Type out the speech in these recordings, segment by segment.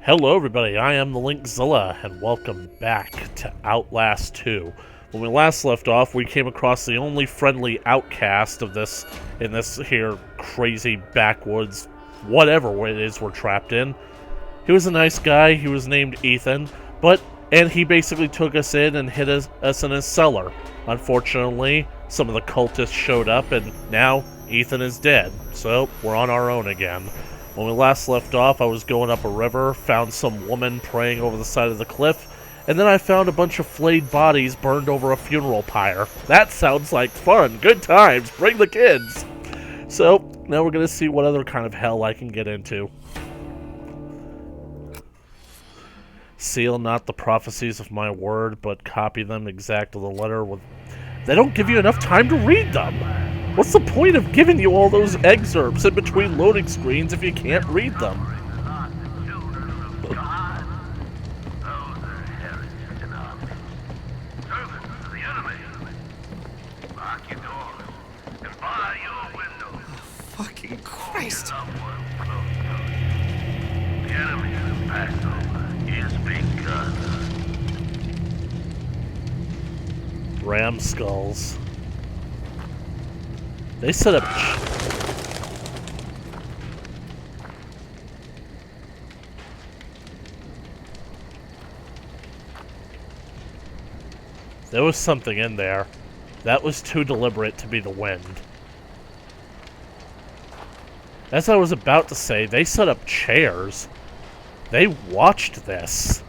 Hello everybody, I am the Linkzilla, and welcome back to Outlast 2. When we last left off, we came across the only friendly outcast of this, in this here crazy backwoods, whatever it is we're trapped in. He was a nice guy, he was named Ethan, and he basically took us in and hid us in his cellar. Unfortunately, some of the cultists showed up, and now Ethan is dead, so we're on our own again. When we last left off, I was going up a river, found some woman praying over the side of the cliff, and then I found a bunch of flayed bodies burned over a funeral pyre. That sounds like fun. Good times. Bring the kids. So, now we're going to see what other kind of hell I can get into. Seal not the prophecies of my word, but copy them exact to the letter. They don't give you enough time to read them. What's the point of giving you all those excerpts in between loading screens if you can't read them? Fucking Christ! The enemy's Passover is begun. Ram skulls. They set up... There was something in there. That was too deliberate to be the wind. As I was about to say, they set up chairs. They watched this.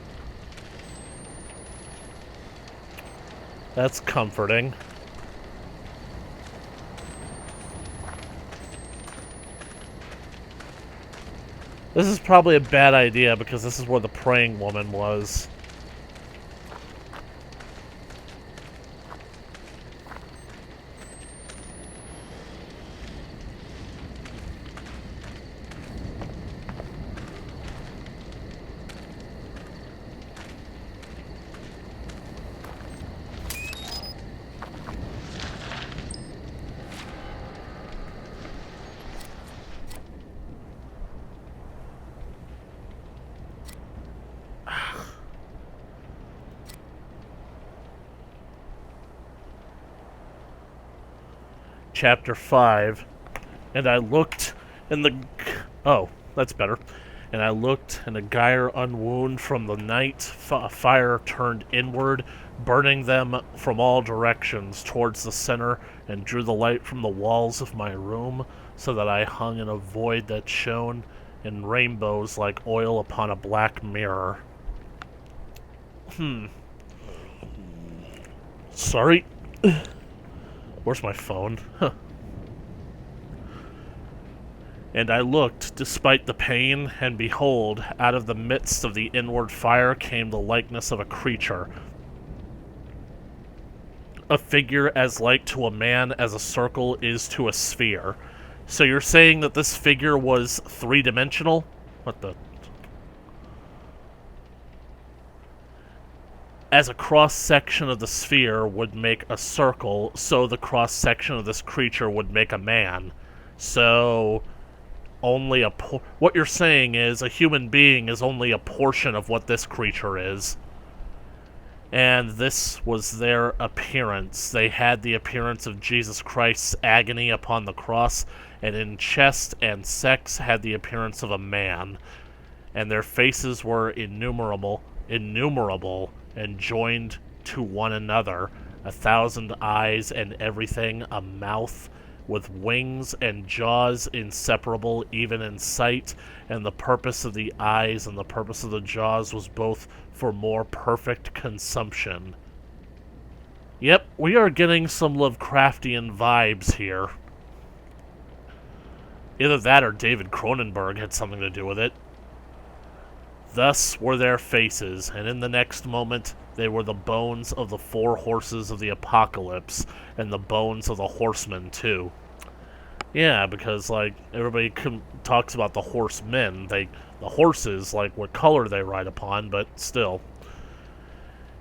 That's comforting. This is probably a bad idea because this is where the praying woman was. Chapter 5, and I looked, and the... Oh, that's better. And I looked, and a gyre unwound from the night, fire turned inward, burning them from all directions towards the center, and drew the light from the walls of my room, so that I hung in a void that shone in rainbows like oil upon a black mirror. Sorry. Where's my phone? Huh. And I looked, despite the pain, and behold, out of the midst of the inward fire came the likeness of a creature. A figure as like to a man as a circle is to a sphere. So you're saying that this figure was three-dimensional? What the... As a cross-section of the sphere would make a circle, so the cross-section of this creature would make a man. So, only what you're saying is a human being is only a portion of what this creature is. And this was their appearance. They had the appearance of Jesus Christ's agony upon the cross, and in chest and sex had the appearance of a man. And their faces were innumerable, and joined to one another, 1,000 eyes and everything, a mouth with wings and jaws inseparable even in sight, and the purpose of the eyes and the purpose of the jaws was both for more perfect consumption. Yep, we are getting some Lovecraftian vibes here. Either that or David Cronenberg had something to do with it. Thus were their faces, and in the next moment they were the bones of the 4 horses of the apocalypse, and the bones of the horsemen, too. Yeah, because, like, everybody talks about the horsemen. The horses, like, what color they ride upon, but still.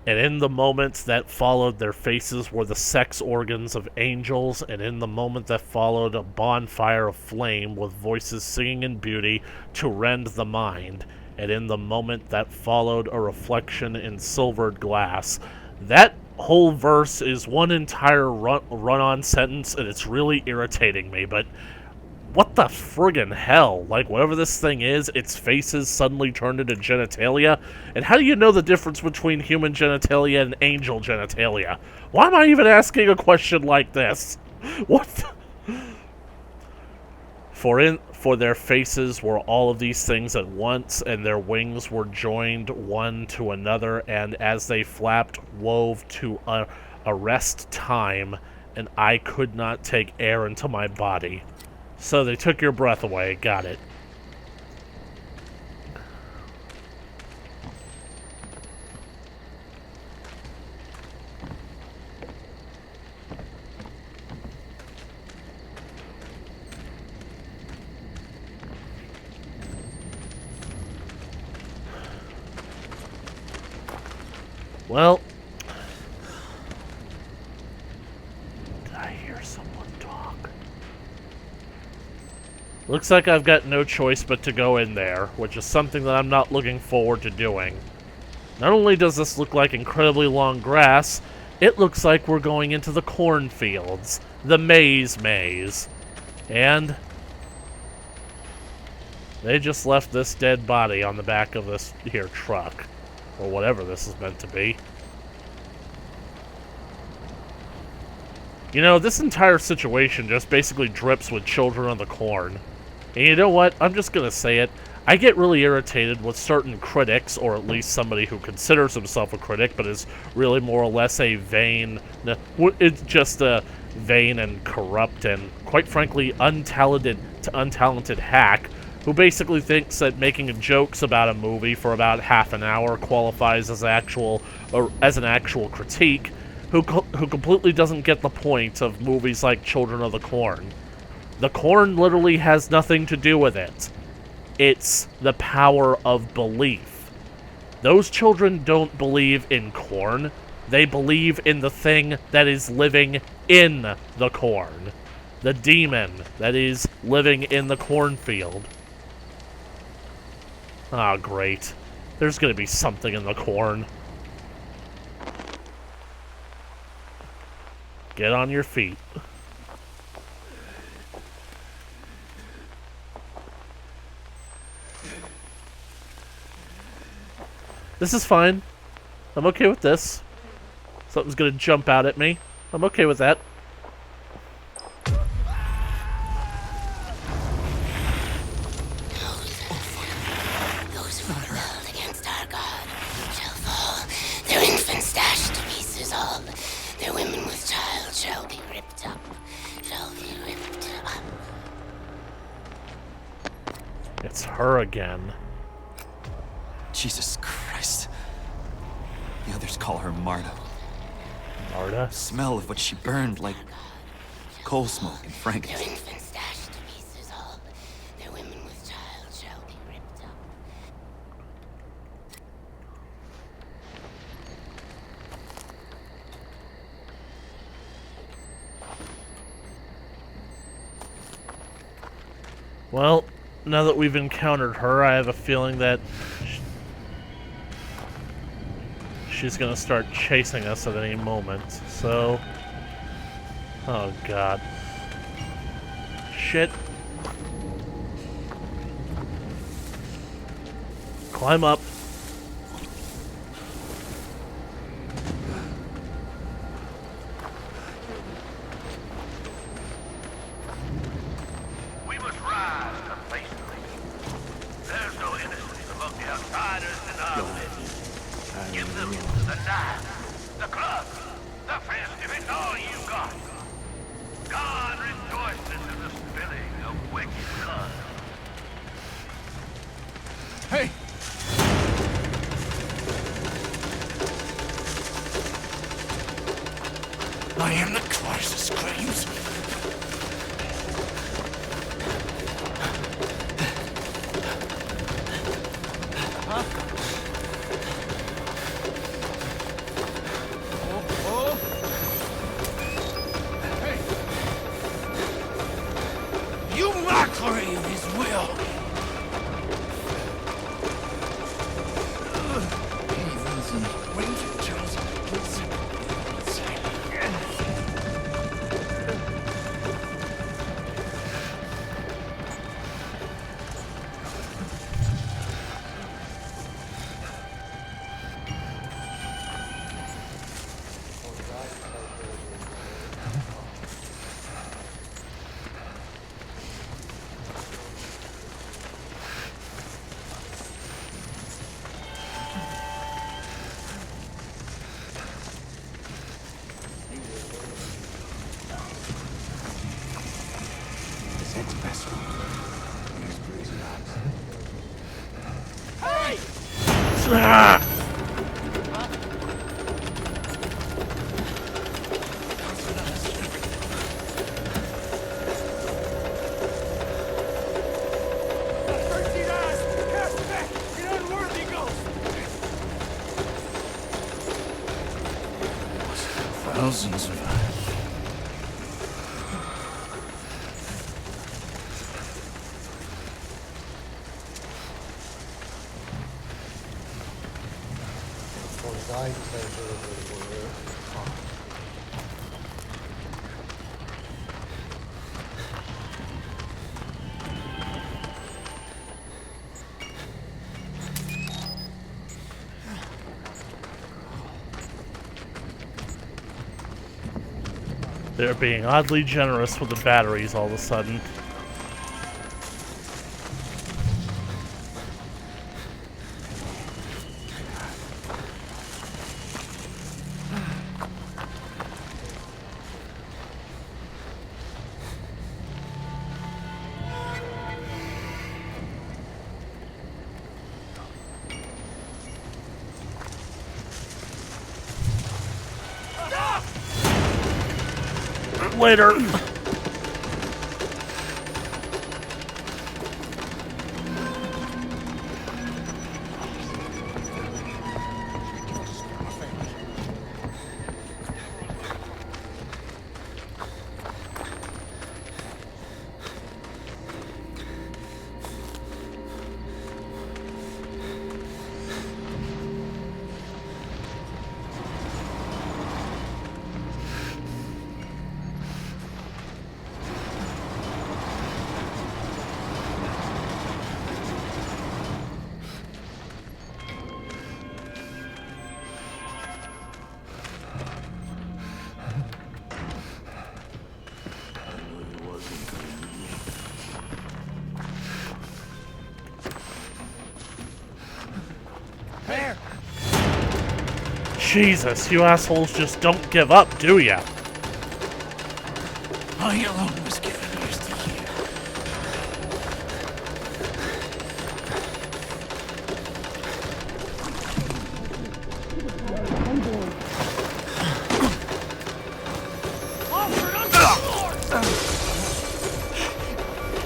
And in the moments that followed, their faces were the sex organs of angels, and in the moment that followed, a bonfire of flame with voices singing in beauty to rend the mind. and in the moment that followed a reflection in silvered glass. That whole verse is one entire run-on sentence, and it's really irritating me, but what the friggin' hell? Like, whatever this thing is, its faces suddenly turned into genitalia? And how do you know the difference between human genitalia and angel genitalia? Why am I even asking a question like this? What the... For their faces were all of these things at once, and their wings were joined one to another, and as they flapped, wove to arrest time, and I could not take air into my body. So they took your breath away. Got it. Well, did I hear someone talk? Looks like I've got no choice but to go in there, which is something that I'm not looking forward to doing. Not only does this look like incredibly long grass, it looks like we're going into the cornfields, the maze. And they just left this dead body on the back of this here truck. Or whatever this is meant to be. You know, this entire situation just basically drips with children of the corn. And you know what? I'm just gonna say it. I get really irritated with certain critics, or at least somebody who considers himself a critic, but is really more or less a vain... It's just a vain and corrupt and, quite frankly, untalented hack who basically thinks that making jokes about a movie for about half an hour qualifies as an actual critique, who completely doesn't get the point of movies like Children of the Corn. The corn literally has nothing to do with it. It's the power of belief. Those children don't believe in corn. They believe in the thing that is living in the corn. The demon that is living in the cornfield. Ah, great. There's gonna be something in the corn. Get on your feet. This is fine. I'm okay with this. Something's gonna jump out at me. I'm okay with that. Those who rebelled against our God shall fall, their infants dashed to pieces all. Their women with child shall be ripped up, It's her again. Jesus Christ. The others call her Marta. Marta? The smell of what she burned like coal smoke and Their frankincense. infants dashed to pieces all. Their women with child shall be ripped up. Well, now that we've encountered her, I have a feeling that she's gonna start chasing us at any moment, so... Oh, God. Shit. Climb up. We must rise to face the lead. There's no innocence among the outsiders in our midst. Give them the knife, the club, the fist if it's all you got. God rejoices in the spilling of wicked blood. Hey! I am the cause of screams. You mockery of his will. Ah! Thousands of... They're being oddly generous with the batteries all of a sudden. Later. Jesus, you assholes just don't give up, do ya? I alone was given used to you.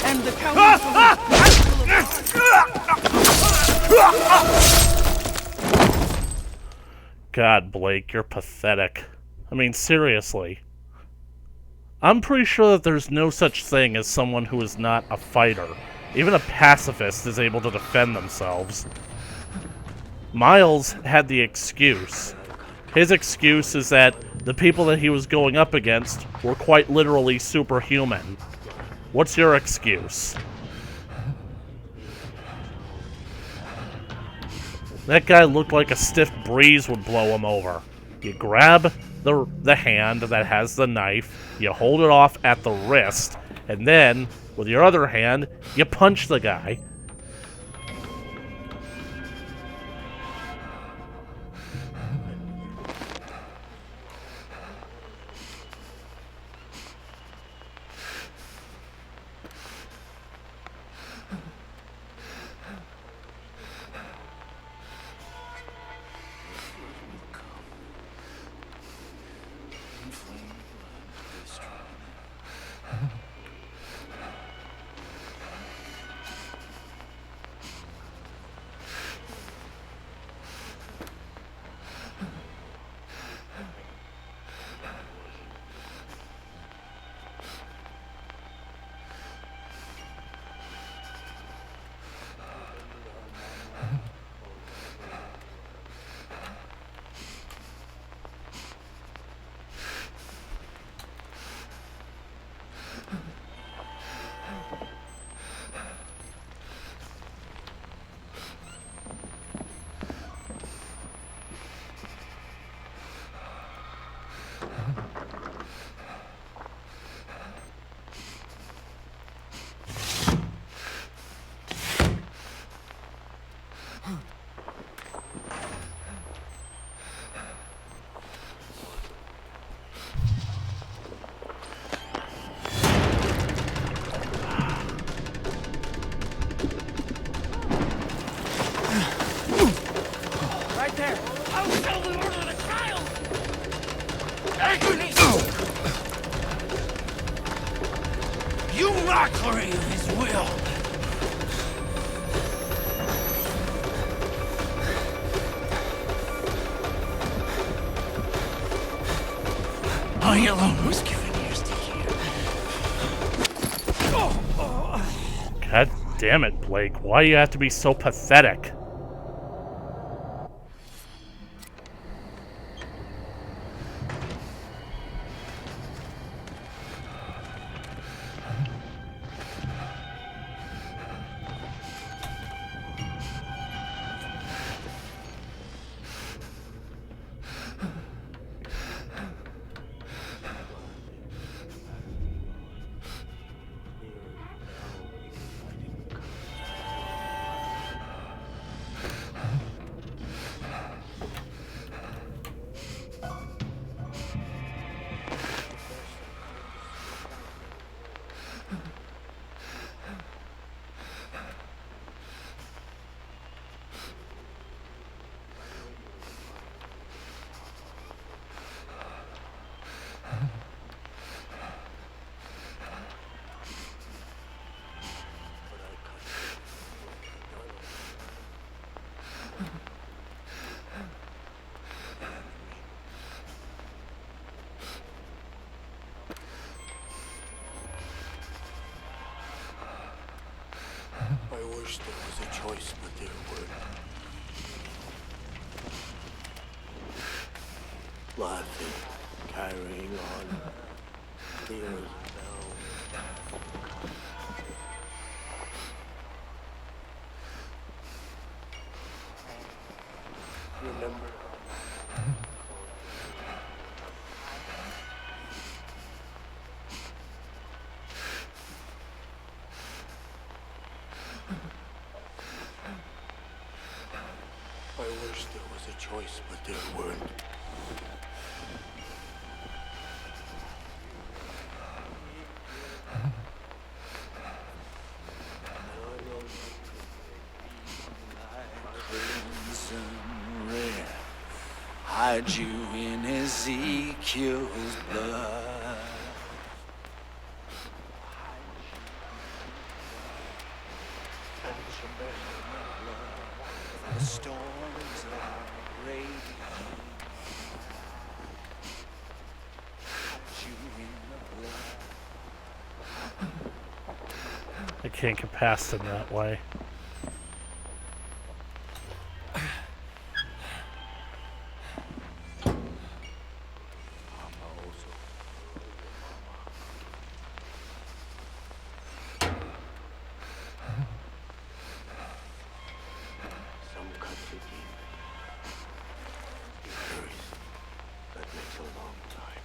And the count. God, Blake, you're pathetic. I mean, seriously. I'm pretty sure that there's no such thing as someone who is not a fighter. Even a pacifist is able to defend themselves. Miles had the excuse. His excuse is that the people that he was going up against were quite literally superhuman. What's your excuse? That guy looked like a stiff breeze would blow him over. You grab the hand that has the knife, you hold it off at the wrist, and then, with your other hand, you punch the guy. there! I will tell the order of the child! You mockery of his will! I alone was given ears to hear. God damn it, Blake. Why do you have to be so pathetic? I wish there was a choice, but there weren't. Laughing, carrying on. Tears remember. I wish there was a choice, but there weren't. Crimson red, hide you in Ezekiel's blood. The storms are raging. Hide you in the blood. I can't get past him that way. Some cut you deep. Years. That makes a long time.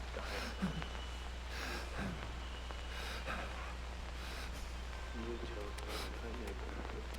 You told my neighbor.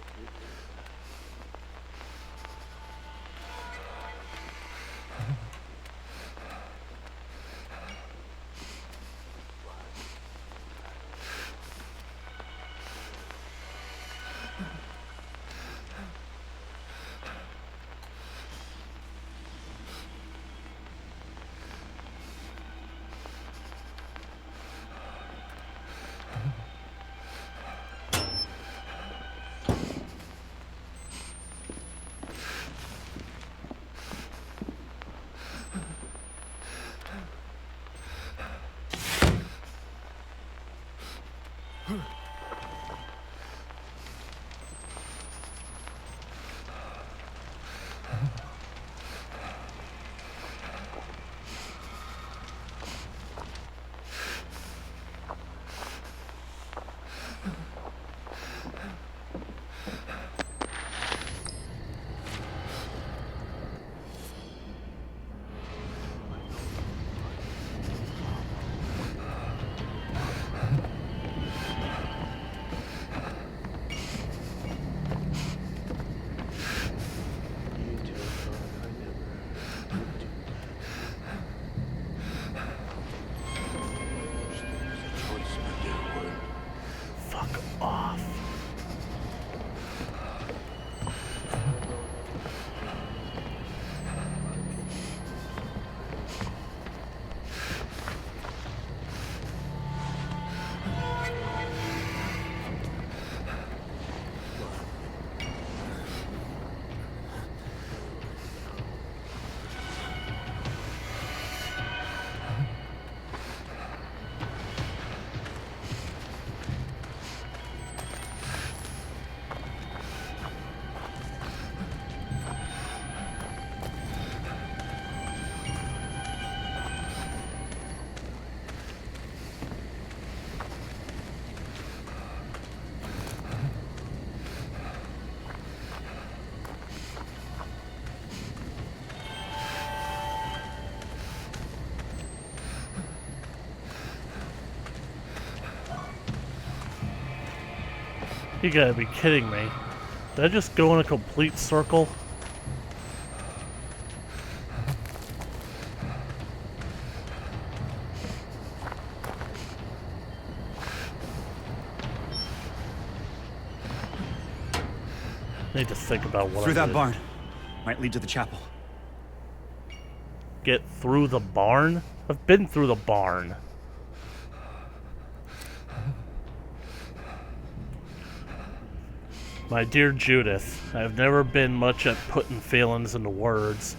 You gotta be kidding me. Did I just go in a complete circle? Need to think about what Through I that did. barn. Might lead to the chapel. Get through the barn? I've been through the barn. My dear Judith, I've never been much at putting feelings into words,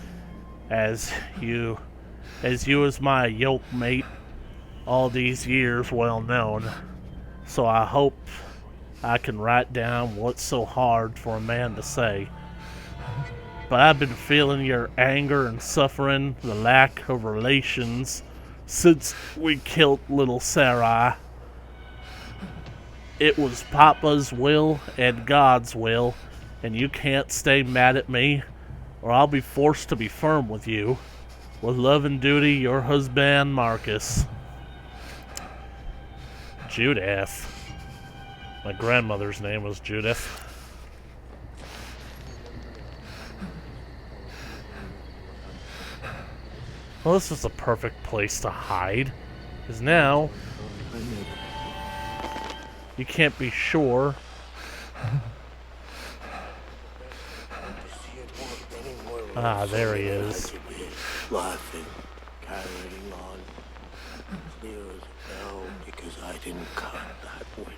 as you as my yoke mate all these years well known. So I hope I can write down what's so hard for a man to say. But I've been feeling your anger and suffering the lack of relations since we killed little Sarai. It was Papa's will and God's will, and you can't stay mad at me, or I'll be forced to be firm with you. With love and duty, your husband, Marcus. Judith. My grandmother's name was Judith. Well, this is a perfect place to hide, because now you can't be sure. Ah, there he is. Laughing, carrying on, clear as a bell, because I didn't cut that wind.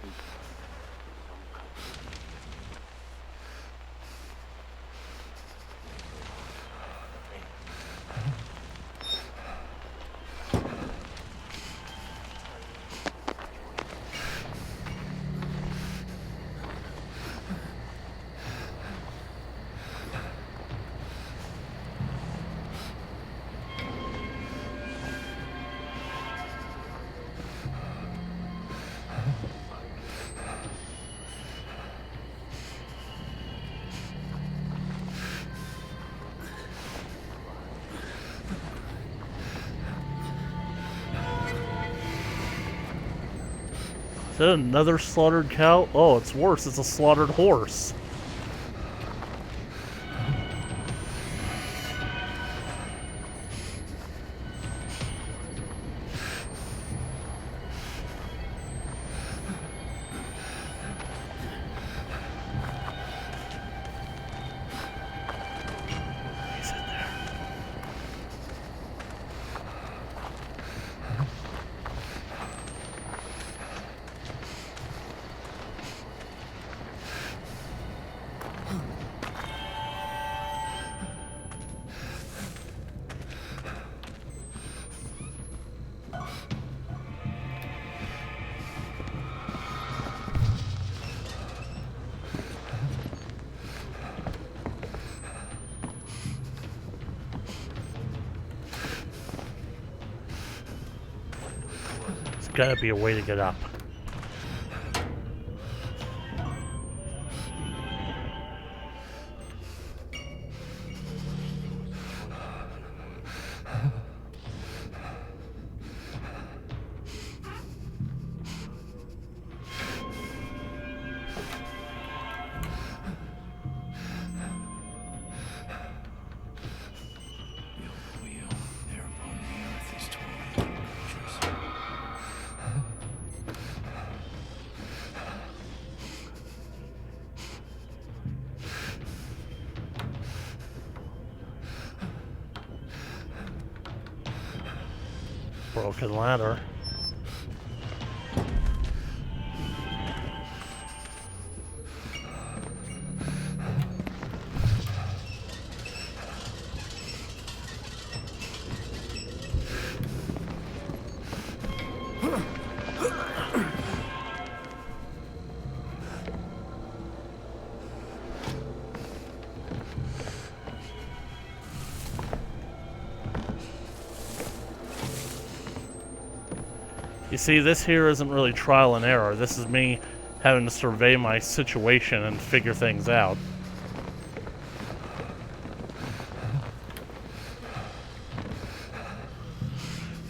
Is that another slaughtered cow? Oh, it's worse. It's a slaughtered horse. He's in there. There's gotta be a way to get up. Wheel there upon the earth is torn. Broken ladder. You see, this here isn't really trial and error. This is me having to survey my situation and figure things out.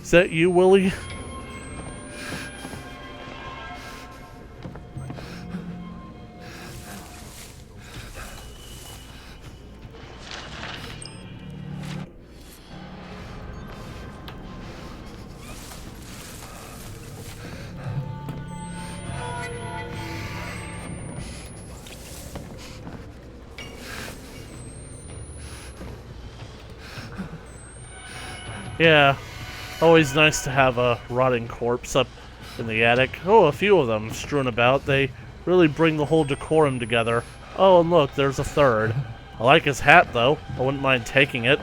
Is that you, Willie? Yeah, always nice to have a rotting corpse up in the attic. Oh, a few of them strewn about. They really bring the whole decorum together. Oh, and look, there's a third. I like his hat, though. I wouldn't mind taking it.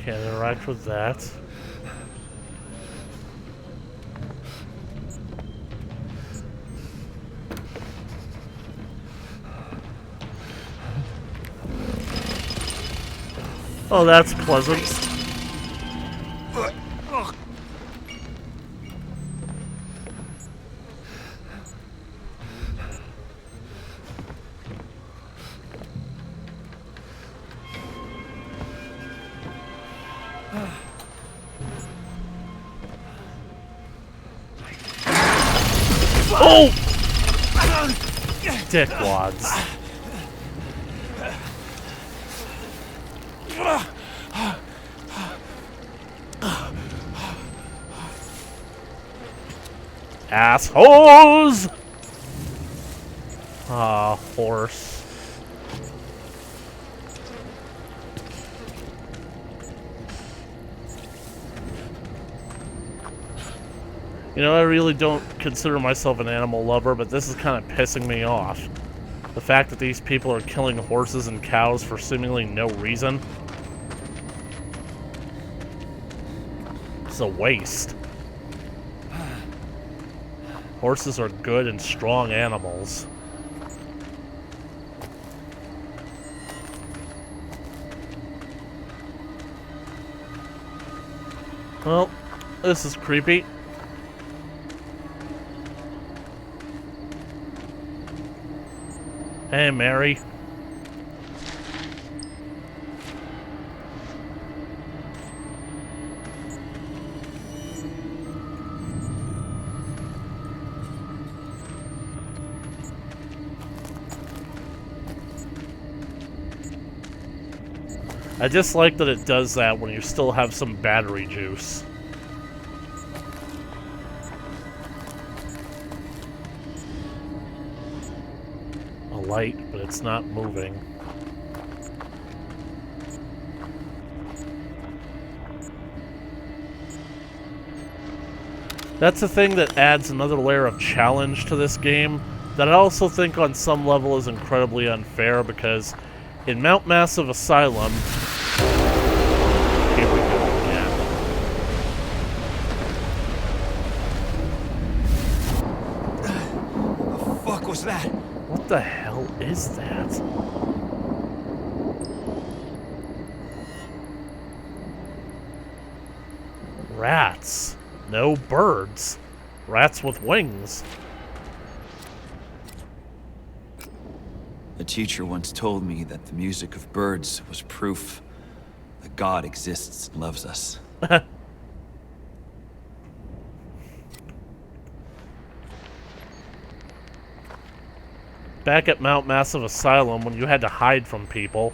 Can't interact with that. Oh, that's pleasant. Oh! Dickwads. Assholes! Ah, horse. You know, I really don't consider myself an animal lover, but this is kind of pissing me off. The fact that these people are killing horses and cows for seemingly no reason. It's a waste. Horses are good and strong animals. Well, this is creepy. Hey, Mary. I just like that it does that when you still have some battery juice. A light, but it's not moving. That's a thing that adds another layer of challenge to this game that I also think on some level is incredibly unfair, because in Mount Massive Asylum... Here we go again. The fuck was that? What the hell is that? Rats. No birds. Rats with wings. A teacher once told me that the music of birds was proof that God exists and loves us. Back at Mount Massive Asylum, when you had to hide from people,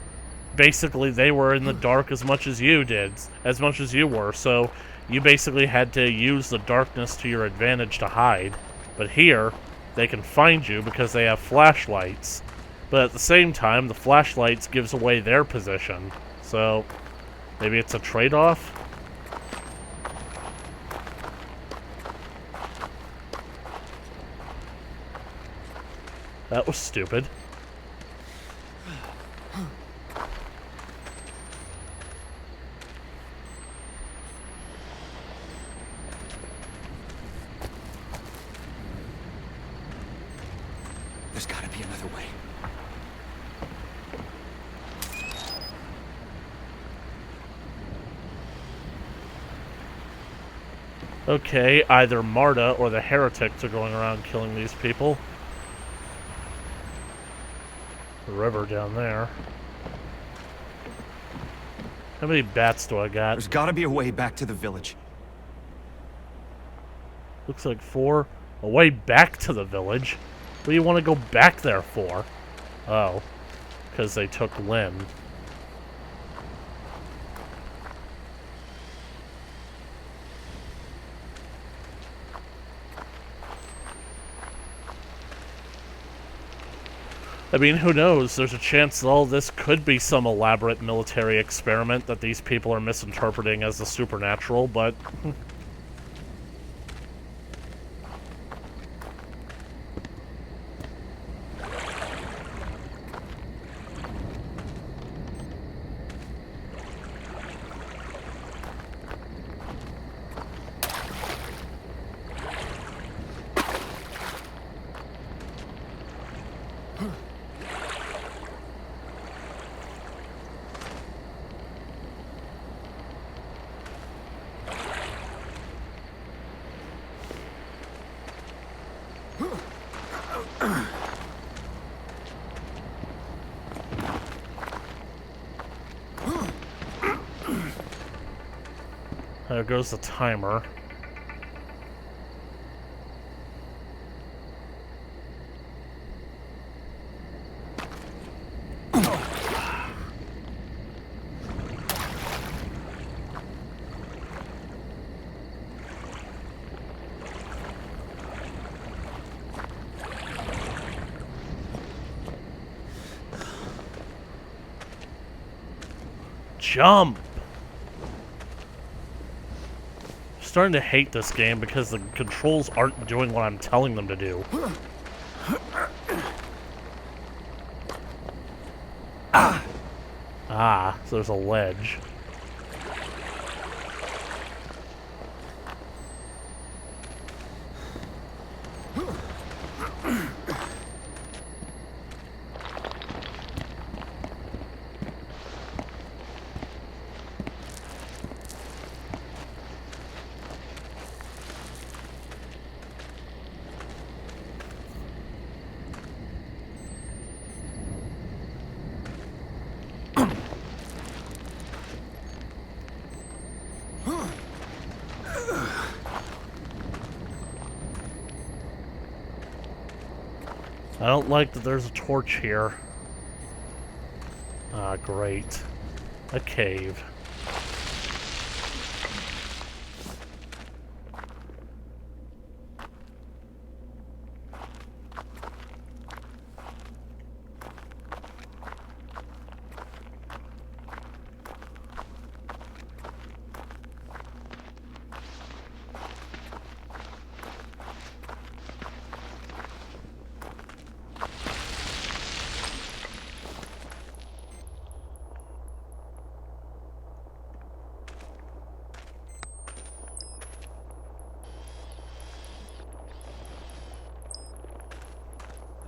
basically they were in the dark as much as you did, as much as you were, so you basically had to use the darkness to your advantage to hide. But here, they can find you because they have flashlights. But at the same time, the flashlights gives away their position. So, maybe it's a trade-off? That was stupid. There's gotta be another way. Okay, either Marta or the heretics are going around killing these people. The river down there. How many bats do I got? There's gotta be a way back to the village. Looks like 4. A way back to the village. What do you want to go back there for? Oh. Because they took Lynn. I mean, who knows? There's a chance that all this could be some elaborate military experiment that these people are misinterpreting as the supernatural, but... There goes the timer. Jump! Starting to hate this game because the controls aren't doing what I'm telling them to do. Ah, so there's a ledge. I don't like that there's a torch here. Ah, great. A cave.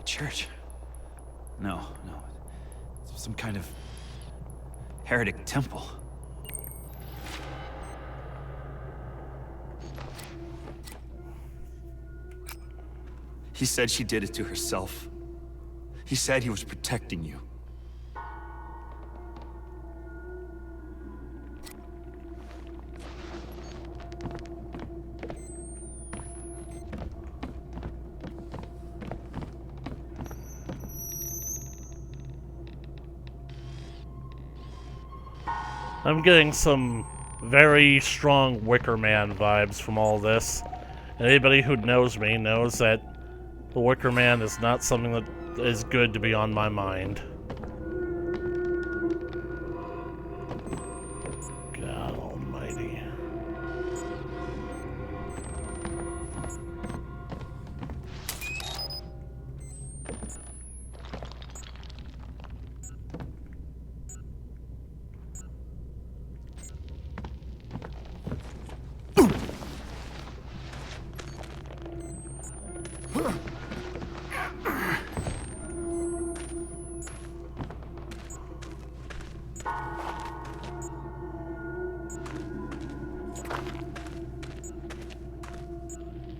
Church? No. It's some kind of heretic temple. He said she did it to herself. He said he was protecting you. I'm getting some very strong Wicker Man vibes from all this. And anybody who knows me knows that the Wicker Man is not something that is good to be on my mind. God almighty.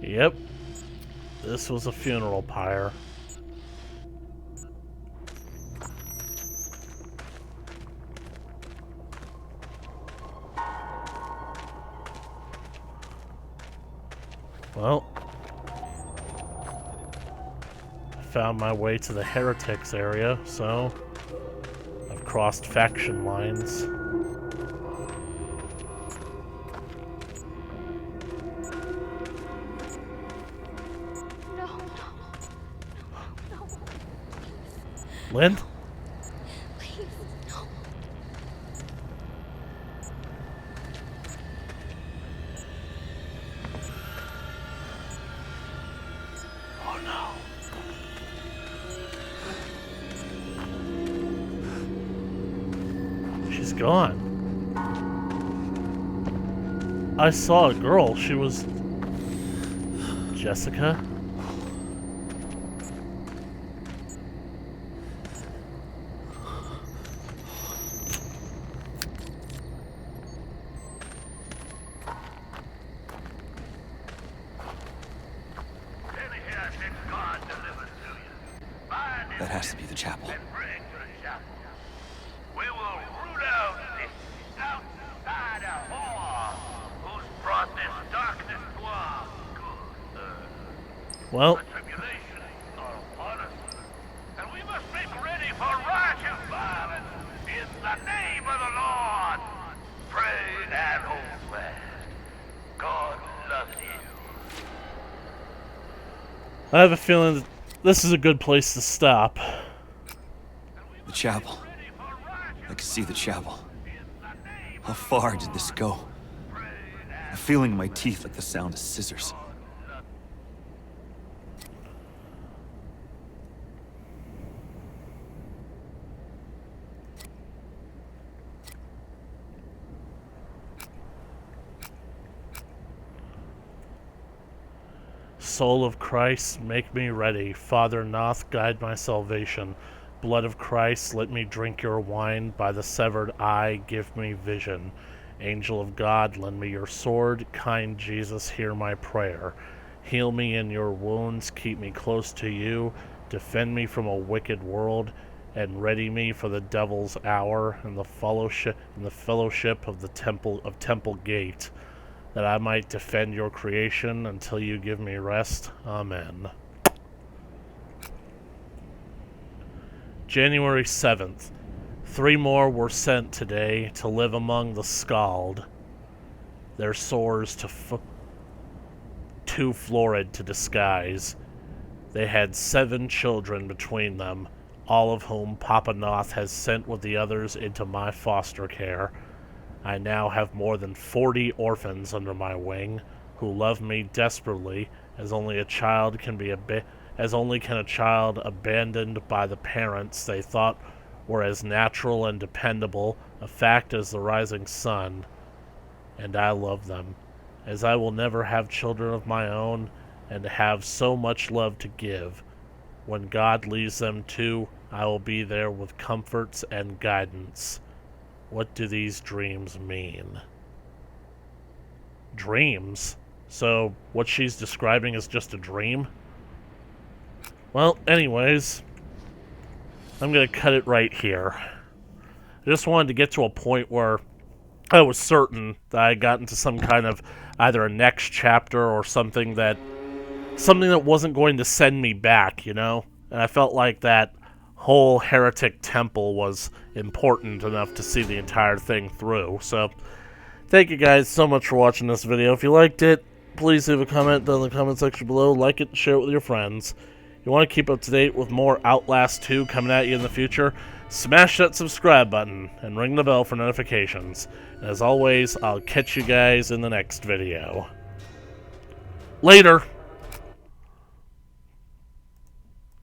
Yep. This was a funeral pyre. Well, I found my way to the heretics area, so I've crossed faction lines. No. Lynn? Please, no. Oh no. She's gone. I saw a girl. She was Jessica. That has to be the chapel. And bring to the chapel. We will root out this outsider whore who's brought this darkness to our good earth. Well, The tribulation are upon us, and we must make ready for righteous violence in the name of the Lord. Pray and hold fast. God loves you. I have a feeling that this is a good place to stop. The chapel. I can see the chapel. How far did this go? I'm feeling in my teeth like the sound of scissors. Soul of Christ, make me ready. Father Noth, guide my salvation. Blood of Christ, let me drink your wine. By the severed eye, give me vision. Angel of God, lend me your sword. Kind Jesus, hear my prayer. Heal me in your wounds, keep me close to you. Defend me from a wicked world, and ready me for the devil's hour and the fellowship of the Temple Gate, that I might defend your creation until you give me rest. Amen. January 7th. 3 more were sent today to live among the Scald. Their sores too florid to disguise. They had 7 children between them, all of whom Papa Noth has sent with the others into my foster care. I now have more than 40 orphans under my wing, who love me desperately, as only can a child abandoned by the parents they thought were as natural and dependable a fact as the rising sun. And I love them, as I will never have children of my own, and have so much love to give. When God leaves them too, I will be there with comforts and guidance. What do these dreams mean? Dreams? So, what she's describing is just a dream? Well, anyways, I'm gonna cut it right here. I just wanted to get to a point where I was certain that I got into some kind of either a next chapter or something that wasn't going to send me back, you know? And I felt like that whole heretic temple was important enough to see the entire thing through. So, thank you guys so much for watching this video. If you liked it, please leave a comment down in the comment section below. Like it and share it with your friends. If you want to keep up to date with more Outlast 2 coming at you in the future, smash that subscribe button and ring the bell for notifications. And as always, I'll catch you guys in the next video. Later!